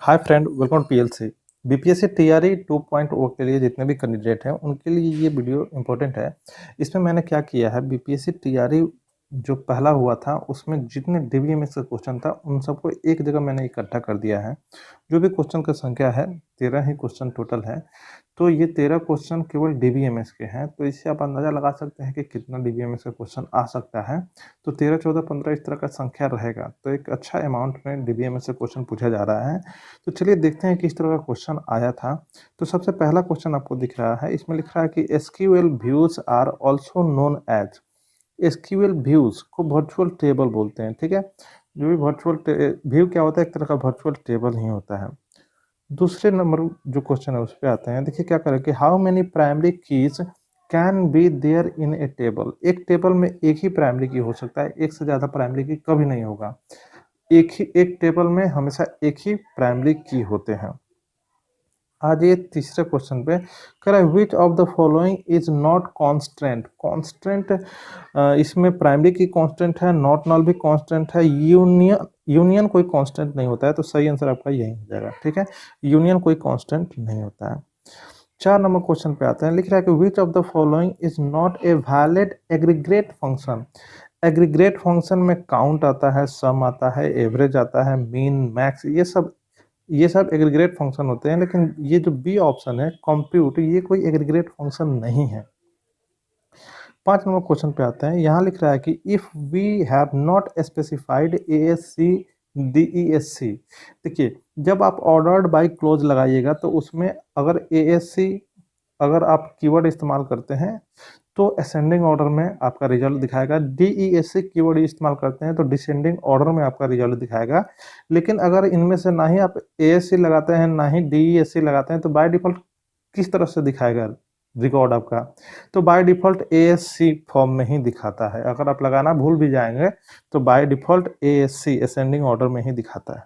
Hi friend, welcome to PLC. BPSC TRE 2.0 के लिए जितने भी कैंडिडेट हैं उनके लिए ये वीडियो इम्पोर्टेंट है। इसमें मैंने क्या किया है, बीपीएससी टीआरई जो पहला हुआ था उसमें जितने डीबीएमएस का क्वेश्चन था उन सबको एक जगह मैंने इकट्ठा कर दिया है। जो भी क्वेश्चन की संख्या है 13 ही क्वेश्चन टोटल है। तो ये 13 क्वेश्चन केवल डीबीएमएस के हैं, तो इससे आप अंदाज़ा लगा सकते हैं कि कितना डीबीएमएस का क्वेश्चन आ सकता है। तो 13, 14, 15 इस तरह का संख्या रहेगा, तो एक अच्छा अमाउंट में डीबीएमएस से क्वेश्चन पूछा जा रहा है। तो चलिए देखते हैं किस तरह का क्वेश्चन आया था। तो सबसे पहला क्वेश्चन आपको दिख रहा है, इसमें लिख रहा है कि SQL views are also known as. SQL views को वर्चुअल टेबल बोलते हैं, ठीक है। जो भी वर्चुअल व्यू क्या होता है, एक तरह का वर्चुअल टेबल ही होता है। दूसरे नंबर जो क्वेश्चन है उस पर आते हैं। देखिए क्या करें कि how many primary keys can be there in a table. एक टेबल में एक ही प्राइमरी की हो सकता है, एक से ज़्यादा प्राइमरी की कभी नहीं होगा। एक टेबल में हमेशा एक ही प्राइमरी की होते हैं। आज ये तीसरे क्वेश्चन पे कह रहा है which of the following is not constant. Constant इसमें प्राइमरी की कॉन्स्टेंट है, नॉट नल भी कॉन्स्टेंट है, यूनियन कोई कॉन्स्टेंट नहीं होता है। तो सही आंसर आपका यही हो जाएगा, ठीक है। यूनियन कोई कॉन्स्टेंट नहीं होता है। 4 नंबर क्वेश्चन पे आते हैं। लिख रहा है कि which of the following is not a valid एग्रीग्रेट function. एग्रीग्रेट function में काउंट आता है, सम आता है, एवरेज आता है, मीन, मैक्स, ये सब एग्रीगेट फंक्शन होते हैं। लेकिन ये जो बी ऑप्शन है कंप्यूट, ये कोई एग्रीगेट फंक्शन नहीं है। 5 नंबर क्वेश्चन पे आते हैं। यहाँ लिख रहा है कि if we have not specified A S C D E S C. देखिए जब आप ऑर्डर्ड बाई क्लोज लगाइएगा तो उसमें अगर ए एस सी अगर आप कीवर्ड इस्तेमाल करते हैं तो असेंडिंग ऑर्डर में आपका रिजल्ट दिखाएगा। DESC कीवर्ड इस्तेमाल करते हैं तो डिसेंडिंग ऑर्डर में आपका रिजल्ट दिखाएगा। लेकिन अगर इनमें से ना ही आप ASC लगाते हैं ना ही DESC लगाते हैं तो बाय डिफॉल्ट किस तरह से दिखाएगा रिकॉर्ड आपका, तो बाय डिफॉल्ट ASC फॉर्म में ही दिखाता है। अगर आप लगाना भूल भी जाएंगे तो by default ASC ascending order में ही दिखाता है।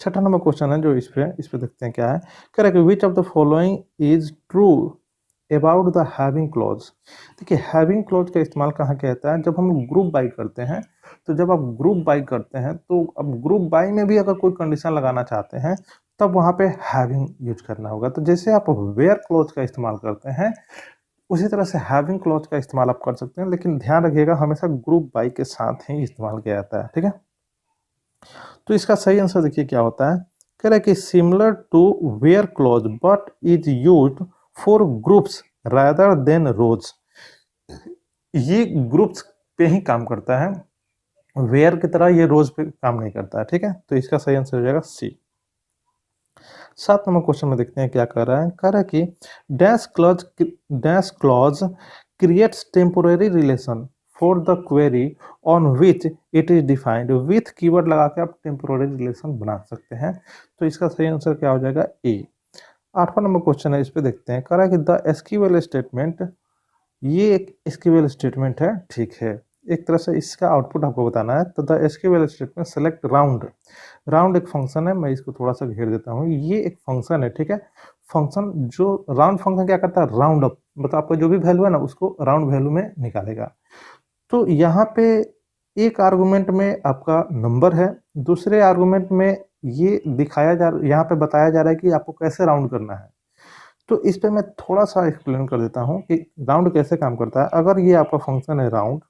6ठा नंबर क्वेश्चन है जो इस पे देखते हैं क्या है। कह रहा है कि which of the following is true about the having clause. देखिए हैविंग क्लॉज का इस्तेमाल कहाँ किया जाता है, जब हम ग्रुप बाई करते हैं। तो जब आप ग्रुप बाई करते हैं तो अब ग्रुप बाई में भी अगर कोई कंडीशन लगाना चाहते हैं तब वहाँ पे हैविंग यूज करना होगा। तो जैसे आप वेयर क्लॉज का इस्तेमाल करते हैं उसी तरह से हैविंग क्लॉज का इस्तेमाल आप कर सकते हैं, लेकिन ध्यान रखिएगा हमेशा ग्रुप बाई के साथ ही इस्तेमाल किया जाता है, ठीक है। तो इसका सही आंसर देखिए क्या होता है। कह रहा है कि similar to where clause but is used for groups rather than rows. ये ग्रुप्स पे ही काम करता है, वेयर की तरह ये रोज पे काम नहीं करता है, ठीक है। तो इसका सही आंसर हो जाएगा सी। 7 नंबर क्वेश्चन में देखते हैं क्या कर रहा है। कह रहा है कि dash clause creates temporary relation for the query on which it is defined. With keyword लगा के आप टेम्पोररी रिलेशन बना सकते हैं। तो इसका सही आंसर क्या हो जाएगा ए। 8वां नंबर क्वेश्चन है, इस पे देखते हैं। कह रहा है कि द एसक्यूएल स्टेटमेंट, ये एक एसक्यूएल स्टेटमेंट है, ठीक है। एक तरह से इसका आउटपुट आपको बताना है। तो the SQL statement select round. Round एक फंक्शन है, मैं इसको थोड़ा सा घेर देता हूँ। ये एक फंक्शन है, ठीक है। फंक्शन जो राउंड फंक्शन क्या करता है, राउंड अप, मतलब आपका जो भी वैल्यू है ना उसको राउंड वैल्यू में निकालेगा। तो यहाँ पे एक आर्गुमेंट में आपका नंबर है, दूसरे आर्गुमेंट में ये यहाँ पे बताया जा रहा है कि आपको कैसे राउंड करना है। तो इस पे मैं थोड़ा सा एक्सप्लेन कर देता हूँ कि राउंड कैसे काम करता है। अगर ये आपका फंक्शन है राउंड,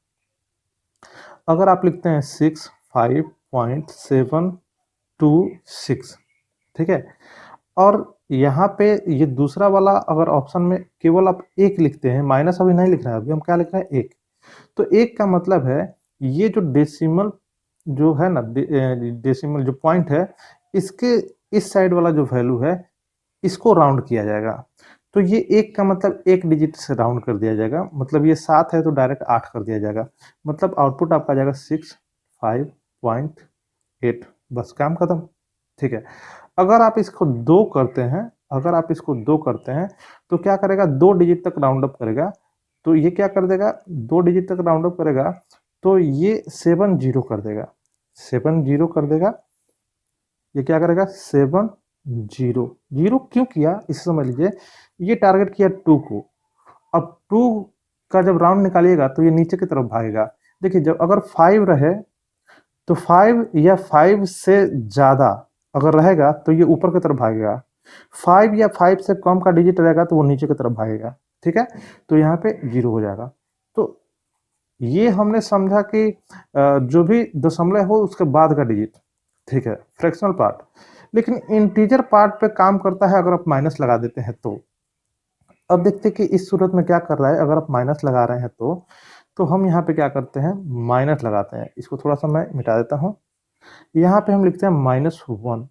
अगर आप लिखते हैं 65.726, ठीक है। और यहाँ पे ये दूसरा वाला अगर ऑप्शन में केवल आप एक लिखते हैं, माइनस अभी नहीं लिख रहे हैं, अभी हम क्या लिख रहे हैं, एक। तो एक का मतलब है ये जो डेसिमल जो है ना, डेसिमल जो पॉइंट है इसके इस साइड वाला जो वैल्यू है इसको राउंड किया जाएगा। तो ये एक का मतलब एक डिजिट से राउंड कर दिया जाएगा, मतलब ये 7 है तो डायरेक्ट 8 कर दिया जाएगा। मतलब आउटपुट आपका आ जाएगा 65.8, बस काम खत्म, ठीक है। अगर आप इसको 2 करते हैं, अगर आप इसको 2 करते हैं तो क्या करेगा, 2 डिजिट तक राउंड अप करेगा। तो ये क्या कर देगा, 2 डिजिट तक राउंड अप करेगा तो ये 70 कर देगा, 70 कर देगा। ये क्या करेगा, 7 0 क्यों किया इसे समझ लीजिए। ये टारगेट किया 2 को, अब 2 का जब राउंड निकालिएगा तो ये नीचे की तरफ भागेगा। देखिए जब अगर 5 रहे तो 5 या 5 से ज्यादा अगर रहेगा तो ये ऊपर की तरफ भागेगा, 5 या 5 से कम का डिजिट रहेगा तो वो नीचे की तरफ भागेगा, ठीक है। तो यहाँ पे 0 हो जाएगा। तो ये हमने समझा कि जो भी दशमलव हो उसके बाद का डिजिट, ठीक है, फ्रैक्शनल पार्ट। लेकिन इंटीजर पार्ट पे काम करता है अगर आप माइनस लगा देते हैं तो। अब देखते हैं कि इस सूरत में क्या कर रहा है। अगर आप माइनस लगा रहे हैं तो हम यहाँ पे क्या करते हैं, माइनस लगाते हैं। इसको थोड़ा सा मैं मिटा देता हूँ। यहाँ पे हम लिखते हैं -1।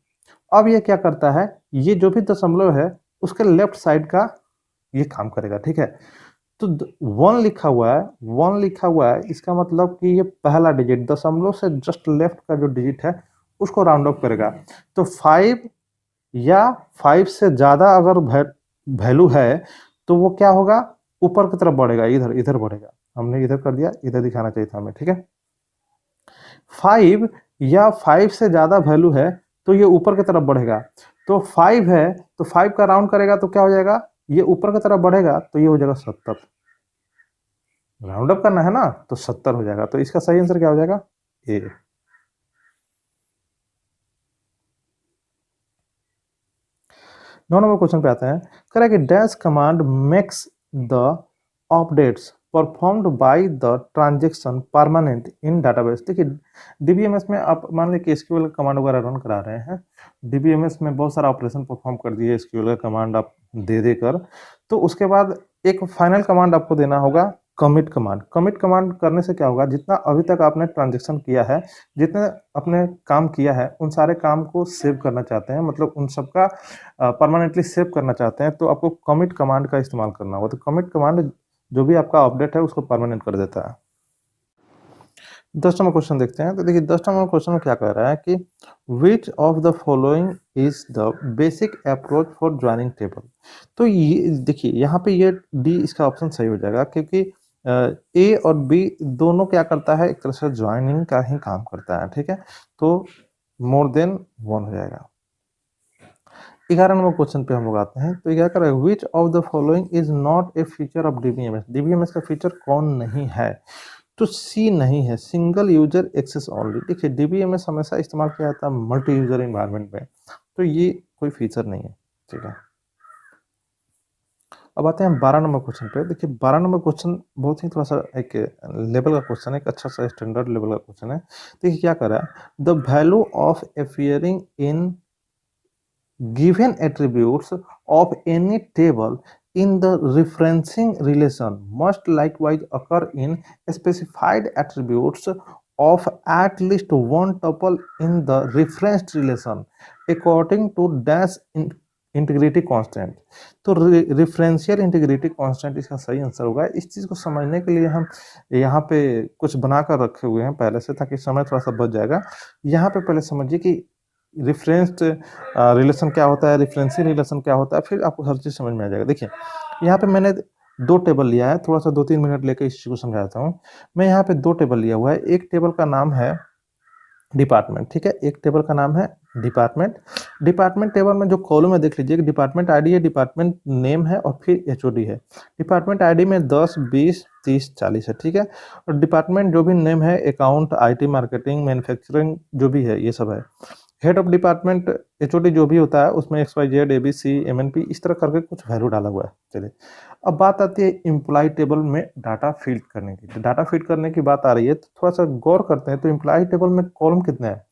अब ये क्या करता है, ये जो भी दशमलव है उसके लेफ्ट साइड का ये काम करेगा, ठीक है। तो 1 लिखा हुआ है, 1 लिखा हुआ है, इसका मतलब कि ये पहला डिजिट दशमलव से जस्ट लेफ्ट का जो डिजिट है उसको राउंड अप करेगा। तो 5 या 5 से ज़्यादा अगर वैल्यू है तो वो क्या होगा, ऊपर की तरफ बढ़ेगा, इधर इधर बढ़ेगा। हमने इधर कर दिया, इधर दिखाना चाहिए था हमें, ठीक है। 5 या 5 से ज़्यादा वैल्यू है तो ये ऊपर की तरफ बढ़ेगा। तो 5 है तो 5 का राउंड करेगा तो क्या हो जाएगा, ये ऊपर की तरफ बढ़ेगा तो ये हो जाएगा 70। राउंड अप करना है ना तो 70 हो जाएगा। तो इसका सही आंसर क्या हो जाएगा, ए। 9 नंबर क्वेश्चन पे आते हैं। कह रहा है कि dash command makes the updates performed by the transaction permanent in database. देखिए डीबीएमएस में आप मान लीजिए कि एसक्यूएल कमांड वगैरह रन करा रहे हैं, डीबीएमएस में बहुत सारा ऑपरेशन परफॉर्म कर दिए एसक्यूएल का कमांड आप दे देकर, तो उसके बाद एक फाइनल कमांड आपको देना होगा, कमिट कमांड। कमिट कमांड करने से क्या होगा, जितना अभी तक आपने ट्रांजेक्शन किया है, जितने आपने काम किया है, उन सारे काम को सेव करना चाहते हैं, मतलब उन सबका परमानेंटली सेव करना चाहते हैं, तो आपको कमिट कमांड का इस्तेमाल करना होगा। तो कमिट कमांड जो भी आपका अपडेट है उसको परमानेंट कर देता है। 10 नंबर क्वेश्चन देखते हैं। तो देखिए 10 नंबर क्वेश्चन में क्या कह रहा है कि which of the following is the basic approach for joining table. तो ये देखिए यहाँ पे ये डी इसका ऑप्शन सही हो जाएगा, क्योंकि ए और बी दोनों क्या करता है, एक तरह से ज्वाइनिंग का ही काम करता है, ठीक है। तो मोर देन 1 हो जाएगा। 11 नंबर क्वेश्चन पे हम लोग आते हैं। तो क्या कर रहे हैं, which of the following is not a feature of DBMS. DBMS का फीचर कौन नहीं है, तो सी नहीं है, सिंगल यूजर एक्सेस ओनली। देखिए डीबीएमएस हमेशा इस्तेमाल किया जाता है मल्टी यूजर इन्वायरमेंट में, तो ये कोई फीचर नहीं है, ठीक है। अब आते हैं 12 नंबर क्वेश्चन पे। देखिए 12 नंबर क्वेश्चन बहुत ही थोड़ा सा एक लेवल का क्वेश्चन है, एक अच्छा सा स्टैंडर्ड लेवल का क्वेश्चन है। देखिए क्या कर रहा है, the value of appearing in given attributes of any table in the referencing relation must likewise occur in specified attributes of at least one tuple in the referenced relation according to dash integrity constant. तो रिफरेंशियल integrity constant इसका सही answer होगा। इस चीज़ को समझने के लिए हम यहाँ पे कुछ बनाकर रखे हुए हैं पहले से, ताकि समय थोड़ा सा बच जाएगा। यहाँ पे पहले समझिए कि रिफरेंस्ड रिलेशन क्या होता है, रेफरेंशियल रिलेशन क्या होता है, फिर आपको हर चीज़ समझ में आ जाएगा। देखिए यहाँ पे मैंने 2 टेबल लिया है, थोड़ा सा 2-3 मिनट लेकर इस चीज़ को समझाता हूँ। मैं यहाँ पे 2 टेबल लिया हुआ है। एक टेबल का नाम है डिपार्टमेंट, ठीक है, एक टेबल का नाम है डिपार्टमेंट। डिपार्टमेंट टेबल में जो कॉलम है देख लीजिए, डिपार्टमेंट आईडी है, डिपार्टमेंट नेम है और फिर एचओडी है। डिपार्टमेंट आईडी में 10, 20, 30, 40 है, ठीक है। और डिपार्टमेंट जो भी नेम है, अकाउंट, आईटी, मार्केटिंग, मैन्युफैक्चरिंग जो भी है, ये सब है। हेड ऑफ डिपार्टमेंट एचओडी जो भी होता है उसमें XYZ, ABC, MNP इस तरह करके कुछ वैल्यू डाला हुआ है। चलिए अब बात आती है एम्प्लॉय टेबल में डाटा फीड करने की। तो डाटा फीड करने की बात आ रही है तो थोड़ा सा गौर करते हैं। तो एम्प्लॉय टेबल में कॉलम कितने हैं,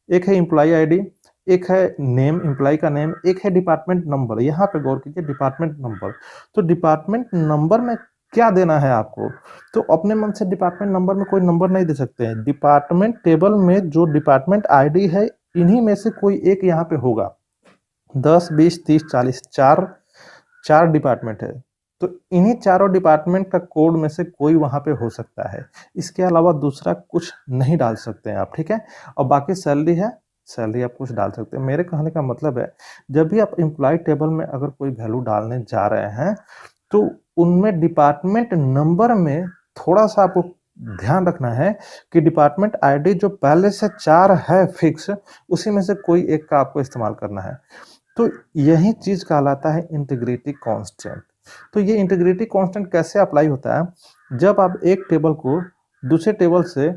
एक है एम्प्लॉय आईडी, एक है नेम, एम्प्लॉय का नेम, एक है डिपार्टमेंट नंबर। यहाँ पे गौर कीजिए, डिपार्टमेंट नंबर। तो डिपार्टमेंट नंबर में क्या देना है आपको, तो अपने मन से डिपार्टमेंट नंबर में कोई नंबर नहीं दे सकते हैं। डिपार्टमेंट टेबल में जो डिपार्टमेंट आईडी है, इन्हीं में से कोई एक यहाँ पे होगा। 10, 20, 30, 40 चार डिपार्टमेंट है, तो इन्हीं चारों डिपार्टमेंट का कोड में से कोई वहां पे हो सकता है। इसके अलावा दूसरा कुछ नहीं डाल सकते हैं आप, ठीक है। और बाकी सैलरी है, सैलरी आप कुछ डाल सकते हैं। मेरे कहने का मतलब है, जब भी आप एम्प्लॉय टेबल में अगर कोई वैल्यू डालने जा रहे हैं तो उनमें डिपार्टमेंट नंबर में थोड़ा सा आपको ध्यान रखना है कि डिपार्टमेंट आईडी जो पहले से 4 है फिक्स, उसी में से कोई एक का आपको इस्तेमाल करना है। तो यही चीज कहलाता है इंटीग्रिटी कांस्टेंट। तो ये इंटीग्रिटी कांस्टेंट कैसे अप्लाई होता है, जब आप एक टेबल को दूसरे टेबल से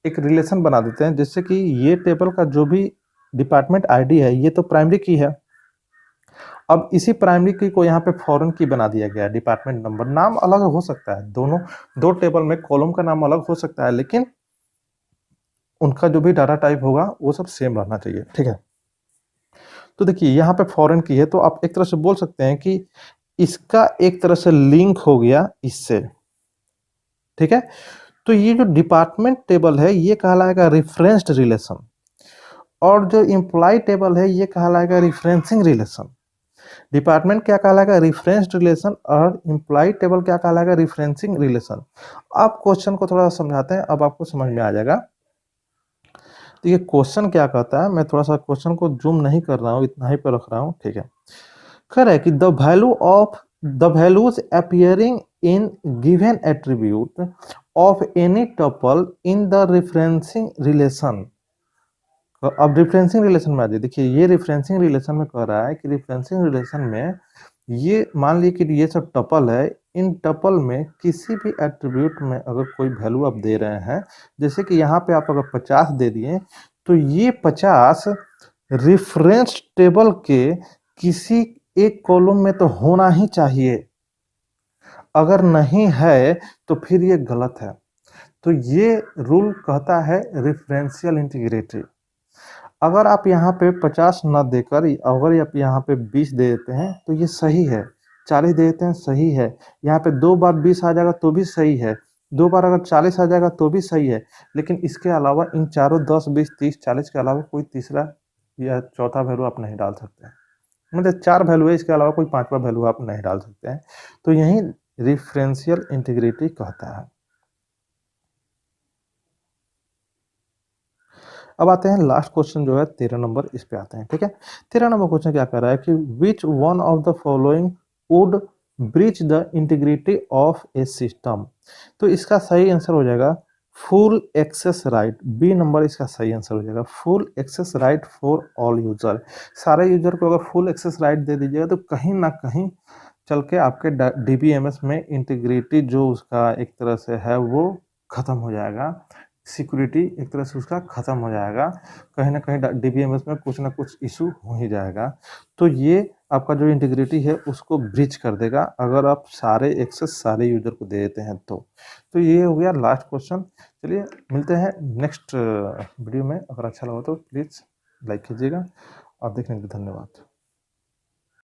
एक रिलेशन बना देते हैं, जैसे कि ये टेबल का जो भी डिपार्टमेंट आईडी है, ये तो प्राइमरी की है। अब इसी प्राइमरी की को यहाँ पे फॉरेन की बना दिया गया है, डिपार्टमेंट नंबर। नाम अलग हो सकता है, दोनों दो टेबल में कॉलम का नाम अलग हो सकता है, लेकिन उनका जो भी डाटा टाइप होगा वो सब सेम रहना चाहिए, ठीक है। तो देखिए यहाँ पे फॉरेन की है, तो आप एक तरह से बोल सकते हैं कि इसका एक तरह से लिंक हो गया इससे, ठीक है। तो ये जो डिपार्टमेंट टेबल है ये कहलाएगा रिफरेंस्ड रिलेशन, और जो इम्प्लॉय टेबल है ये कहलाएगा रिफरेंसिंग रिलेशन। डिपार्टमेंट क्या कहलाएगा, रेफरेंस रिलेशन, और इम्प्लॉय टेबल क्या कहलाएगा, रेफरेंसिंग रिलेशन। आप क्वेश्चन को थोड़ा समझाते हैं, अब आपको समझ में आ जाएगा। तो ये क्वेश्चन क्या कहता है, मैं थोड़ा सा क्वेश्चन को जूम नहीं कर रहा हूँ, इतना ही पे रख रहा हूँ, ठीक है। खैर है कि the values appearing in given attribute of any tuple in the referencing relation. अब रिफरेंसिंग रिलेशन में आ जाइए। देखिए ये रिफरेंसिंग रिलेशन में कह रहा है कि रिफरेंसिंग रिलेशन में ये मान लीजिए कि ये सब टपल है, इन टपल में किसी भी एट्रीब्यूट में अगर कोई वैल्यू आप दे रहे हैं, जैसे कि यहाँ पे आप अगर 50 दे दिए, तो ये 50 रिफरेंस टेबल के किसी एक कॉलम में तो होना ही चाहिए। अगर नहीं है तो फिर ये गलत है। तो ये रूल कहता है रेफरेंशियल इंटीग्रिटी। अगर आप यहाँ पे 50 न देकर अगर आप यहाँ पे 20 दे देते हैं तो ये सही है, 40 दे देते हैं सही है, यहाँ पे 2 बार 20 आ जाएगा तो भी सही है, 2 बार अगर 40 आ जाएगा तो भी सही है। लेकिन इसके अलावा इन चारों 10, 20, 30, 40 के अलावा कोई तीसरा या चौथा वैल्यू आप नहीं डाल सकते हैं। मतलब 4 वैल्यू है, इसके अलावा कोई 5वां वैल्यू आप नहीं डाल सकते हैं। तो यही रिफरेंशियल इंटीग्रिटी कहता है। अब आते हैं लास्ट क्वेश्चन जो है 13 नंबर, इस पे आते हैं, ठीक है। 13 नंबर क्वेश्चन क्या कर रहा है कि which one of the following would breach the integrity of a system. तो इसका सही आंसर हो जाएगा full access right. B number इसका सही आंसर हो जाएगा, full access right for all user. सारे यूजर को अगर फुल एक्सेस राइट दे दीजिएगा तो कहीं ना कहीं चल के आपके डीबीएमएस में इंटीग्रिटी जो उसका एक तरह से है वो खत्म हो जाएगा, सिक्योरिटी एक तरह से उसका खत्म हो जाएगा, कहीं ना कहीं डीबीएमएस में कुछ ना कुछ इशू हो ही जाएगा। तो ये आपका जो इंटीग्रिटी है उसको ब्रीच कर देगा अगर आप सारे एक्सेस सारे यूजर को दे देते हैं तो ये हो गया लास्ट क्वेश्चन। चलिए मिलते हैं नेक्स्ट वीडियो में। अगर अच्छा लगा तो प्लीज़ लाइक कीजिएगा और देखने के लिए धन्यवाद।